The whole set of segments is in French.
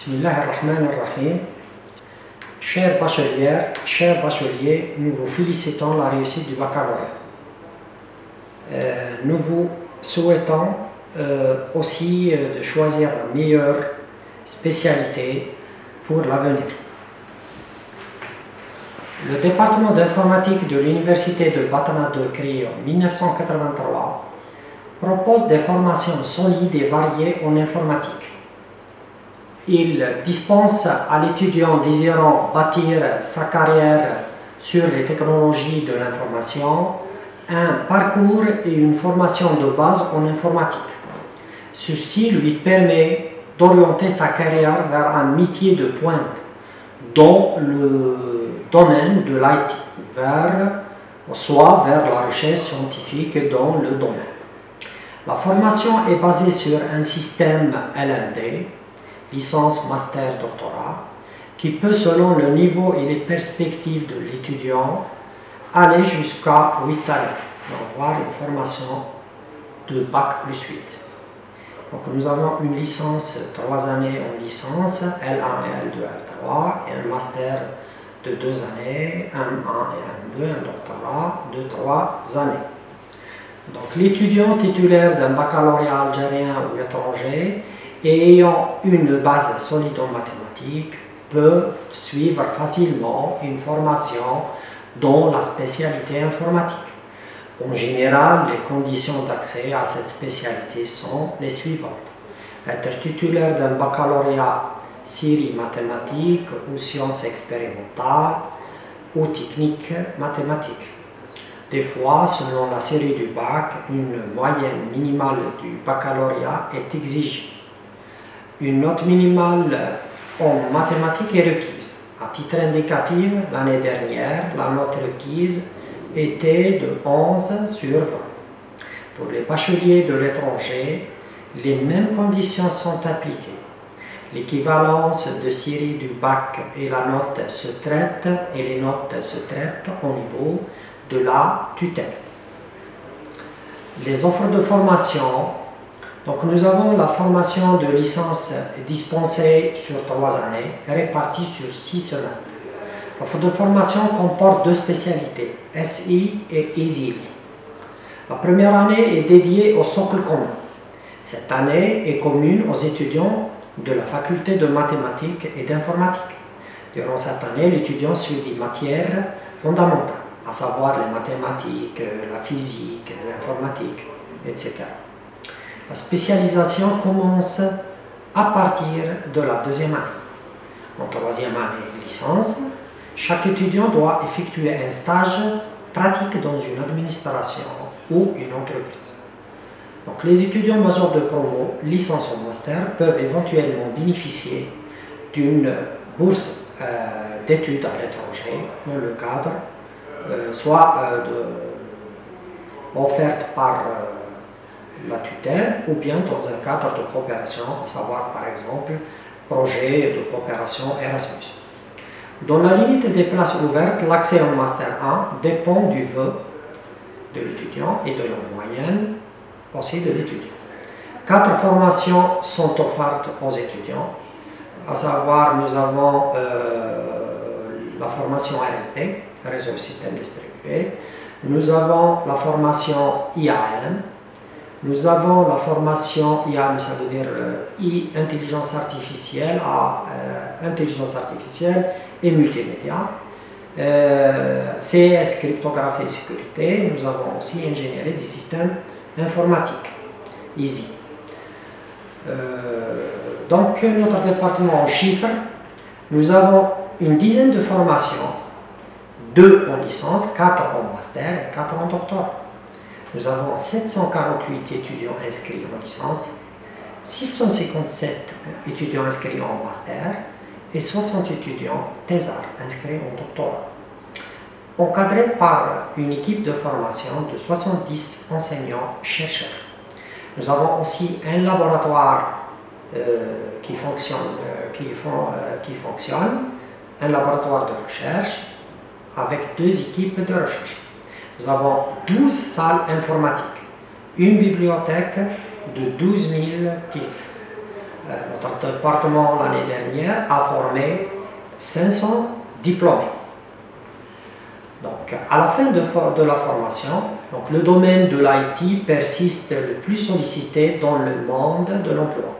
Bismillahirrahmanirrahim. Chères bachelières, chers bacheliers, nous vous félicitons la réussite du baccalauréat. Nous vous souhaitons aussi de choisir la meilleure spécialité pour l'avenir. Le département d'informatique de l'Université de Batna II, créé en 1983, propose des formations solides et variées en informatique. Il dispense à l'étudiant désirant bâtir sa carrière sur les technologies de l'information un parcours et une formation de base en informatique. Ceci lui permet d'orienter sa carrière vers un métier de pointe dans le domaine de l'IT, soit vers la recherche scientifique dans le domaine. La formation est basée sur un système LMD, licence, master, doctorat, qui peut, selon le niveau et les perspectives de l'étudiant, aller jusqu'à 8 années, donc voir une formation de Bac plus 8. Donc nous avons une licence 3 années en licence, L1 et L2, L3, et un master de 2 années, M1 et M2, un doctorat de 3 années. Donc l'étudiant titulaire d'un baccalauréat algérien ou étranger et ayant une base solide en mathématiques peut suivre facilement une formation dans la spécialité informatique. En général, les conditions d'accès à cette spécialité sont les suivantes. Être titulaire d'un baccalauréat série mathématiques ou sciences expérimentales ou techniques mathématiques. Des fois, selon la série du bac, une moyenne minimale du baccalauréat est exigée. Une note minimale en mathématiques est requise. À titre indicatif, l'année dernière, la note requise était de 11 sur 20. Pour les bacheliers de l'étranger, les mêmes conditions sont appliquées. L'équivalence de série du bac et la note se traite et les notes se traitent au niveau de la tutelle. Les offres de formation. Donc nous avons la formation de licence dispensée sur 3 années, répartie sur 6 semestres. L'offre de formation comporte 2 spécialités, SI et ISIL. La première année est dédiée au socle commun. Cette année est commune aux étudiants de la faculté de mathématiques et d'informatique. Durant cette année, l'étudiant suit des matières fondamentales, à savoir les mathématiques, la physique, l'informatique, etc. La spécialisation commence à partir de la 2e année. En 3e année, licence, chaque étudiant doit effectuer un stage pratique dans une administration ou une entreprise. Donc, les étudiants majeurs de promo, licence ou master, peuvent éventuellement bénéficier d'une bourse d'études à l'étranger dans le cadre soit offerte par la tutelle ou bien dans un cadre de coopération, à savoir par exemple projet de coopération Erasmus. Dans la limite des places ouvertes, l'accès au Master 1 dépend du vœu de l'étudiant et de la moyenne aussi de l'étudiant. 4 formations sont offertes aux étudiants, à savoir nous avons la formation RSD, Réseau Système Distribué, nous avons la formation IAM, nous avons la formation IAM, ça veut dire Intelligence Artificielle à Intelligence Artificielle et Multimédia, CS, Cryptographie et Sécurité, nous avons aussi Ingénierie des Systèmes Informatiques, ISI. Donc notre département en chiffres, nous avons une dizaine de formations, 2 en licence, 4 en master et 4 en doctorat. Nous avons 748 étudiants inscrits en licence, 657 étudiants inscrits en master et 60 étudiants thésards inscrits en doctorat. Encadrés par une équipe de formation de 70 enseignants-chercheurs. Nous avons aussi un laboratoire qui fonctionne, un laboratoire de recherche avec 2 équipes de recherche. Nous avons 12 salles informatiques, une bibliothèque de 12 000 titres. Notre département l'année dernière a formé 500 diplômés. Donc, à la fin de la formation, donc, le domaine de l'IT persiste le plus sollicité dans le monde de l'emploi.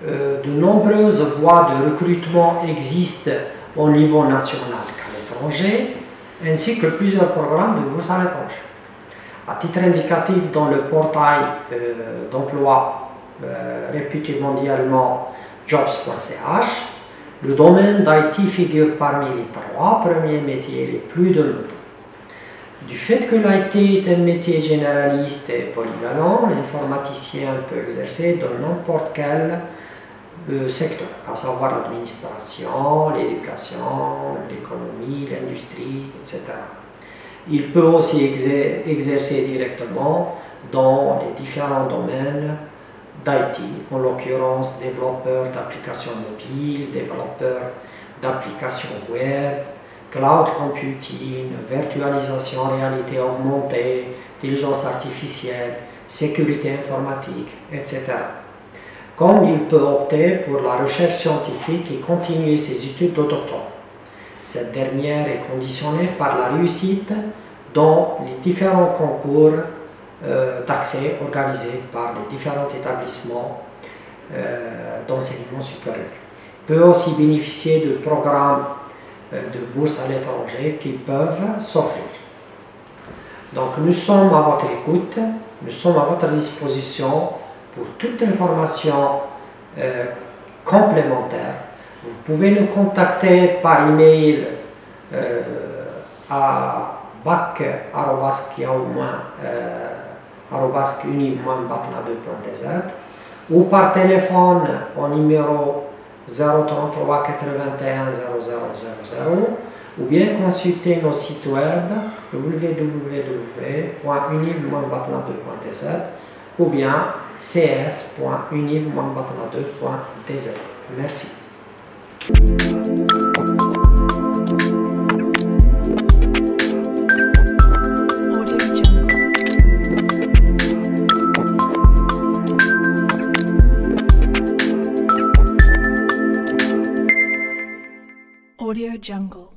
De nombreuses voies de recrutement existent au niveau national qu'à l'étranger, ainsi que plusieurs programmes de bourse à l'étranger. À titre indicatif, dans le portail d'emploi réputé mondialement jobs.ch, le domaine d'IT figure parmi les 3 premiers métiers les plus demandés. Du fait que l'IT est un métier généraliste et polyvalent, l'informaticien peut exercer dans n'importe quel secteur, à savoir l'administration, l'éducation, l'économie, l'industrie, etc. Il peut aussi exercer directement dans les différents domaines d'IT, en l'occurrence développeur d'applications mobiles, développeur d'applications web, cloud computing, virtualisation, réalité augmentée, intelligence artificielle, sécurité informatique, etc. Comme il peut opter pour la recherche scientifique et continuer ses études de doctorat. Cette dernière est conditionnée par la réussite dans les différents concours d'accès organisés par les différents établissements d'enseignement supérieur. Il peut aussi bénéficier de programmes de bourse à l'étranger qui peuvent s'offrir. Donc nous sommes à votre écoute, nous sommes à votre disposition pour toute information complémentaire. Vous pouvez nous contacter par email à bac@univ-batna2.dz ou par téléphone au numéro 033 81 0000 ou bien consulter nos sites web www.univ-batna2.dz ou bien cs.univ-batna2.dz. Merci. Audio Jungle.